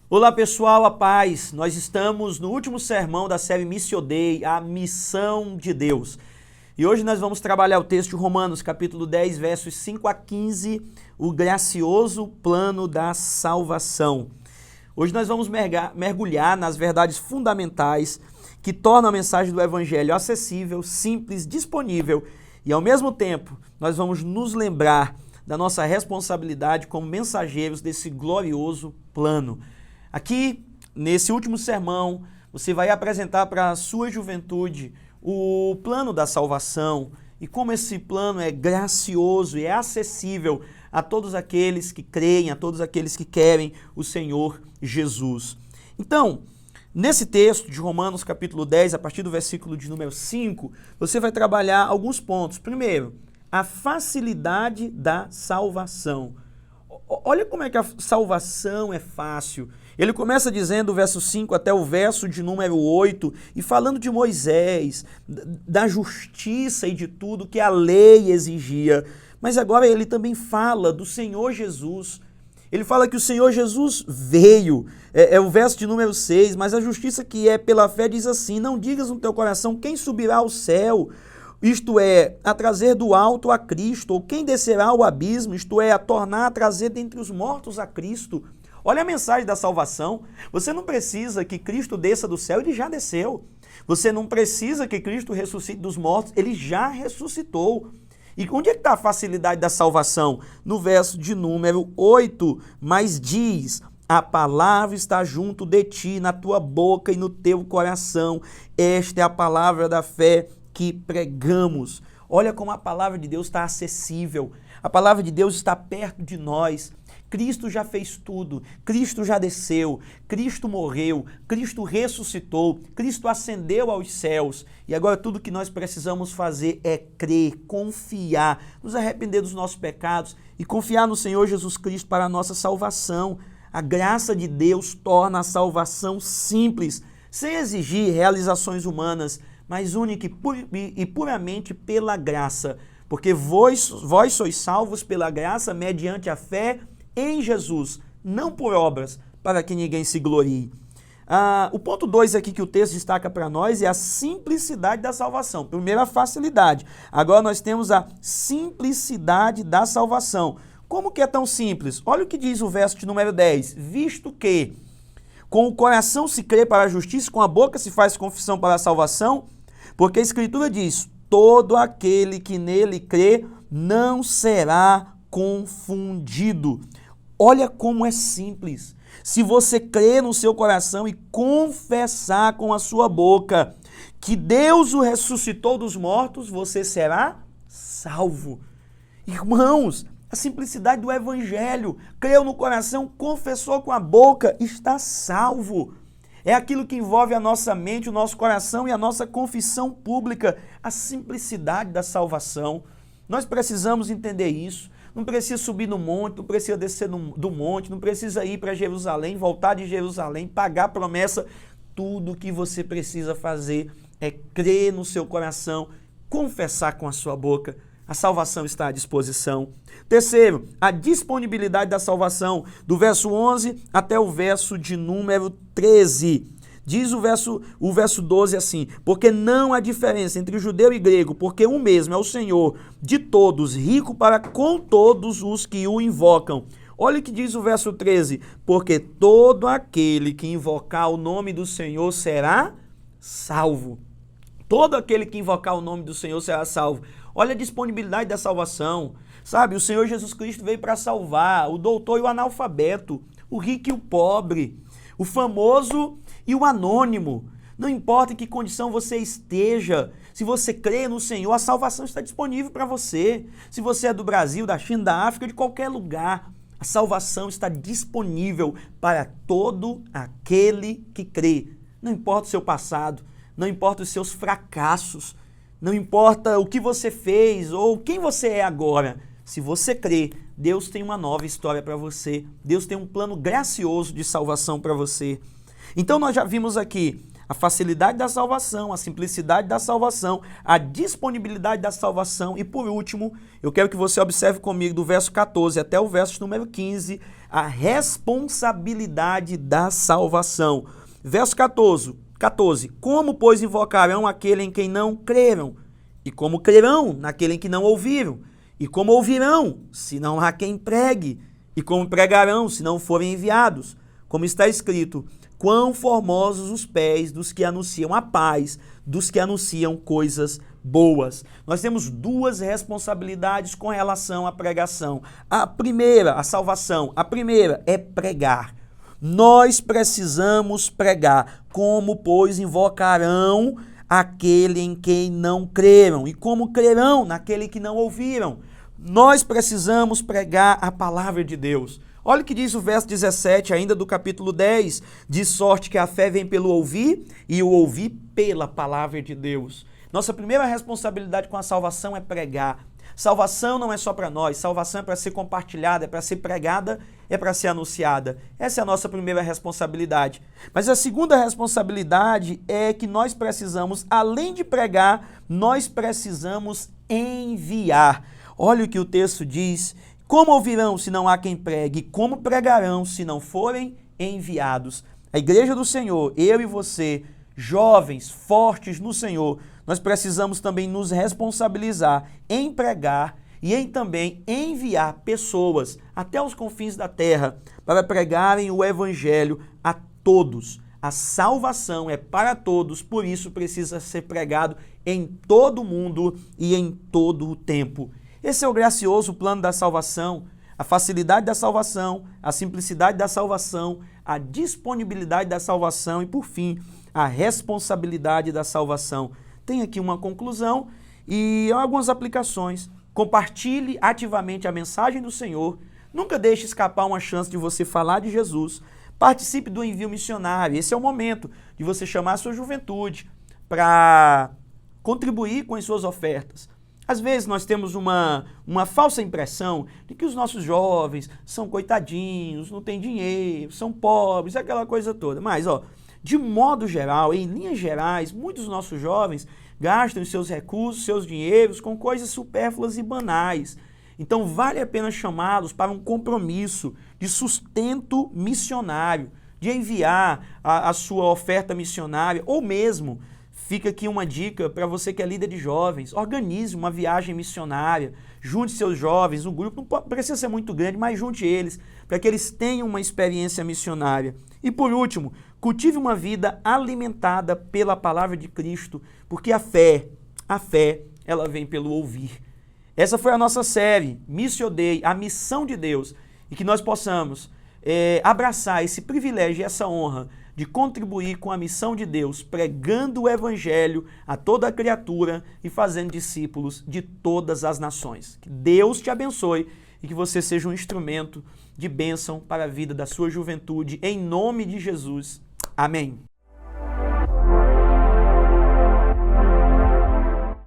Olá pessoal, a paz! Nós estamos no último sermão da série Missio Dei, a missão de Deus. E hoje nós vamos trabalhar o texto de Romanos, capítulo 10, versos 5 a 15, o gracioso plano da salvação. Hoje nós vamos mergulhar nas verdades fundamentais que tornam a mensagem do Evangelho acessível, simples, disponível e ao mesmo tempo nós vamos nos lembrar da nossa responsabilidade como mensageiros desse glorioso plano. Aqui, nesse último sermão, você vai apresentar para a sua juventude o plano da salvação e como esse plano é gracioso e é acessível a todos aqueles que creem, a todos aqueles que querem o Senhor Jesus. Então, nesse texto de Romanos capítulo 10, a partir do versículo de número 5, você vai trabalhar alguns pontos. Primeiro, a facilidade da salvação. Olha como é que a salvação é fácil. Ele começa dizendo, o verso 5 até o verso de número 8, e falando de Moisés, da justiça e de tudo que a lei exigia. Mas agora ele também fala do Senhor Jesus. Ele fala que o Senhor Jesus veio, é o verso de número 6, mas a justiça que é pela fé diz assim: não digas no teu coração quem subirá ao céu, isto é, a trazer do alto a Cristo, ou quem descerá ao abismo, isto é, a tornar a trazer dentre os mortos a Cristo. Olha a mensagem da salvação. Você não precisa que Cristo desça do céu, ele já desceu. Você não precisa que Cristo ressuscite dos mortos, ele já ressuscitou. E onde é que está a facilidade da salvação? No verso de número 8, mas diz: a palavra está junto de ti, na tua boca e no teu coração. Esta é a palavra da fé que pregamos. Olha como a palavra de Deus está acessível. A palavra de Deus está perto de nós. Cristo já fez tudo, Cristo já desceu, Cristo morreu, Cristo ressuscitou, Cristo ascendeu aos céus. E agora tudo que nós precisamos fazer é crer, confiar, nos arrepender dos nossos pecados e confiar no Senhor Jesus Cristo para a nossa salvação. A graça de Deus torna a salvação simples, sem exigir realizações humanas, mas única e puramente pela graça. Porque vós sois salvos pela graça mediante a fé em Jesus, não por obras, para que ninguém se glorie. O ponto 2 aqui que o texto destaca para nós é a simplicidade da salvação. Primeiro, a facilidade. Agora nós temos a simplicidade da salvação. Como que é tão simples? Olha o que diz o verso de número 10. Visto que com o coração se crê para a justiça, com a boca se faz confissão para a salvação, porque a Escritura diz: todo aquele que nele crê não será confundido. Olha como é simples. Se você crer no seu coração e confessar com a sua boca que Deus o ressuscitou dos mortos, você será salvo. Irmãos, a simplicidade do Evangelho. Creu no coração, confessou com a boca, está salvo. É aquilo que envolve a nossa mente, o nosso coração e a nossa confissão pública. A simplicidade da salvação. Nós precisamos entender isso. Não precisa subir no monte, não precisa descer do monte, não precisa ir para Jerusalém, voltar de Jerusalém, pagar a promessa. Tudo o que você precisa fazer é crer no seu coração, confessar com a sua boca. A salvação está à disposição. Terceiro, a disponibilidade da salvação, do verso 11 até o verso de número 13. Diz o verso 12 assim: porque não há diferença entre judeu e grego, porque um mesmo é o Senhor de todos, rico para com todos os que o invocam. Olha o que diz o verso 13: porque todo aquele que invocar o nome do Senhor será salvo. Todo aquele que invocar o nome do Senhor será salvo. Olha a disponibilidade da salvação. Sabe, o Senhor Jesus Cristo veio para salvar o doutor e o analfabeto, o rico e o pobre, o famoso e o anônimo. Não importa em que condição você esteja, se você crê no Senhor, a salvação está disponível para você. Se você é do Brasil, da China, da África, de qualquer lugar, a salvação está disponível para todo aquele que crê. Não importa o seu passado, não importa os seus fracassos, não importa o que você fez ou quem você é agora. Se você crê, Deus tem uma nova história para você. Deus tem um plano gracioso de salvação para você. Então nós já vimos aqui a facilidade da salvação, a simplicidade da salvação, a disponibilidade da salvação e, por último, eu quero que você observe comigo do verso 14 até o verso número 15, a responsabilidade da salvação. Verso 14, como, pois, invocarão aquele em quem não creram? E como crerão naquele em que não ouviram? E como ouvirão, se não há quem pregue? E como pregarão, se não forem enviados? Como está escrito, quão formosos os pés dos que anunciam a paz, dos que anunciam coisas boas. Nós temos duas responsabilidades com relação à pregação. A primeira, a salvação, a primeira é pregar. Nós precisamos pregar. Como, pois, invocarão aquele em quem não creram? E como crerão naquele que não ouviram? Nós precisamos pregar a palavra de Deus. Olha o que diz o verso 17, ainda do capítulo 10, de sorte que a fé vem pelo ouvir e o ouvir pela palavra de Deus. Nossa primeira responsabilidade com a salvação é pregar. Salvação não é só para nós, salvação é para ser compartilhada, é para ser pregada, é para ser anunciada. Essa é a nossa primeira responsabilidade. Mas a segunda responsabilidade é que nós precisamos, além de pregar, nós precisamos enviar. Olha o que o texto diz. Como ouvirão se não há quem pregue? Como pregarão se não forem enviados? A igreja do Senhor, eu e você, jovens, fortes no Senhor, nós precisamos também nos responsabilizar em pregar e em também enviar pessoas até os confins da terra para pregarem o evangelho a todos. A salvação é para todos, por isso precisa ser pregado em todo o mundo e em todo o tempo. Esse é o gracioso plano da salvação, a facilidade da salvação, a simplicidade da salvação, a disponibilidade da salvação e, por fim, a responsabilidade da salvação. Tem aqui uma conclusão e algumas aplicações. Compartilhe ativamente a mensagem do Senhor. Nunca deixe escapar uma chance de você falar de Jesus. Participe do envio missionário. Esse é o momento de você chamar a sua juventude para contribuir com as suas ofertas. Às vezes nós temos uma falsa impressão de que os nossos jovens são coitadinhos, não têm dinheiro, são pobres, aquela coisa toda. Mas, de modo geral, em linhas gerais, muitos dos nossos jovens gastam os seus recursos, seus dinheiros com coisas supérfluas e banais. Então vale a pena chamá-los para um compromisso de sustento missionário, de enviar a sua oferta missionária, ou mesmo, fica aqui uma dica para você que é líder de jovens, organize uma viagem missionária, junte seus jovens, um grupo, não precisa ser muito grande, mas junte eles, para que eles tenham uma experiência missionária. E por último, cultive uma vida alimentada pela palavra de Cristo, porque a fé, ela vem pelo ouvir. Essa foi a nossa série, Missio Dei, a missão de Deus, e que nós possamos abraçar esse privilégio e essa honra de contribuir com a missão de Deus, pregando o evangelho a toda a criatura e fazendo discípulos de todas as nações. Que Deus te abençoe e que você seja um instrumento de bênção para a vida da sua juventude, em nome de Jesus. Amém.